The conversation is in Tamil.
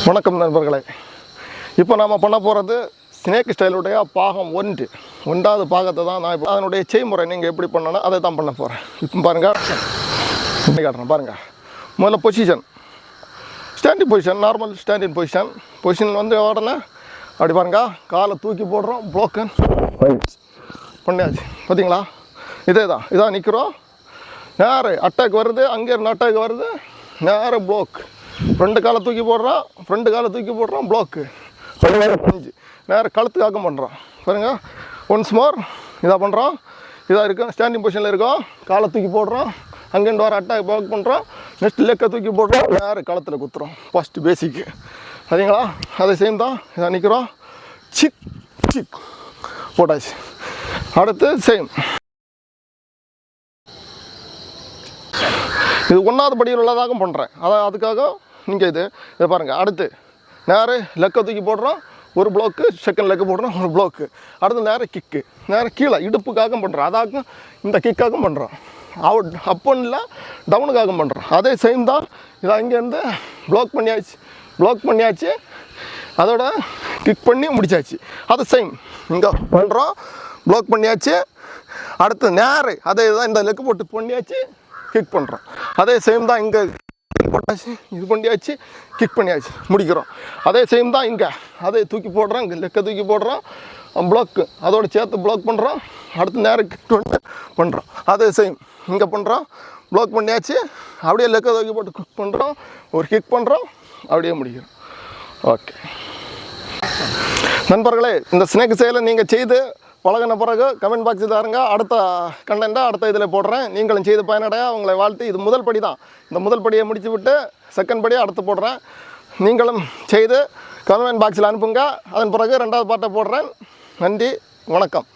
வணக்கம் நண்பர்களே. இப்போ நாம் பண்ண போகிறது ஸ்னேக் ஸ்டைலுடைய பாகம் ஒன்றாவது பாகத்தை தான் நான் இப்போ அதனுடைய செய்முறை நீங்கள் எப்படி பண்ணணும் அதை தான் பண்ண போகிறேன். இப்போ பாருங்கள், காட்டுறேன் பாருங்கள். முதல்ல standing position, normal standing position வந்து உடனே அப்படி பாருங்கள், காலை தூக்கி போடுறோம், ப்ளோக்கன் பண்ணியாச்சு. பார்த்தீங்களா, இதான் நிற்கிறோம். நேர அட்டாக் வருது, அங்கேருந்து அட்டாக் வருது, நேர ப்ளோக். ஃப்ரெண்டு காலை தூக்கி போடுறோம், ப்ளோக்கு. கொஞ்சம் நேரம் கழுத்துக்காக பண்ணுறோம் பாருங்கள். ஒன்ஸ் மோர் இதாக பண்ணுறோம். இதாக இருக்கும், ஸ்டாண்டிங் பொசிஷனில் இருக்கோம். காலை தூக்கி போடுறோம், அங்கேருந்து வர அட்டாக் ப்ளோக் பண்ணுறோம். நெக்ஸ்ட் லெக்கை தூக்கி போடுறோம், நேரம் கழுத்தில் குத்துறோம். ஃபஸ்ட்டு பேசிக்கு சரிங்களா. அதை சேம் தான். இதாக நிற்கிறோம், சிக் போட்டாச்சு. அடுத்து சேம். இது 1வது படியில் உள்ளதாக பண்ணுறேன். அதுக்காக நீங்கள் இதை பாருங்கள். அடுத்து நேரம் லெக்கை தூக்கி போடுறோம், ஒரு ப்ளோக்கு. செகண்ட் லெக்கு போடுறோம், ஒரு ப்ளோக்கு. அடுத்து நேரம் கிக்கு, நேரம் கீழே இடுப்புக்காக பண்ணுறோம். அதாக இந்த கிக்காக பண்ணுறோம். அப்போன்னு இல்லை, டவுனுக்காக பண்ணுறோம். அதே சேம் தான். இதை இங்கேருந்து ப்ளோக் பண்ணியாச்சு. அதோட கிக் பண்ணி முடிச்சாச்சு. அது சேம் இங்கே பண்ணுறோம், ப்ளோக் பண்ணியாச்சு. அடுத்து நேரம் அதே தான், இந்த லெக்கு போட்டு பண்ணியாச்சு, கிக் பண்ணுறோம். அதே சேம் தான். இங்கே போட்டாச்சு, இது பண்ணியாச்சு, கிக் பண்ணியாச்சு, முடிக்கிறோம். அதே சேம் தான் இங்கே. அதே தூக்கி போடுறோம், இங்கே லெக்கை தூக்கி போடுறோம், ப்ளோக்கு அதோட சேர்த்து ப்ளோக் பண்ணுறோம். அடுத்து நேரம் கிக் பண்ணுறோம். அதே சேம் இங்கே பண்ணுறோம், ப்ளோக் பண்ணியாச்சு. அப்படியே லெக்கை தூக்கி போட்டு கிக் பண்ணுறோம், ஒரு கிக் பண்ணுறோம், அப்படியே முடிக்கிறோம். ஓகே நண்பர்களே, இந்த ஸ்னேக் செயலை நீங்கள் செய்து பழகின பிறகு கமெண்ட் பாக்ஸில் தாருங்க. அடுத்த கண்டென்ட்டாக அடுத்த இதில் போடுறேன். நீங்களும் செய்து பயனடைய உங்களை வாழ்த்து. இது முதல் படி தான். இந்த முதல் படியை முடித்து விட்டு செகண்ட் படியை அடுத்து போடுறேன். நீங்களும் செய்து கமெண்ட் பாக்ஸில் அனுப்புங்க. அதன் பிறகு 2வது பார்ட்டை போடுறேன். நன்றி, வணக்கம்.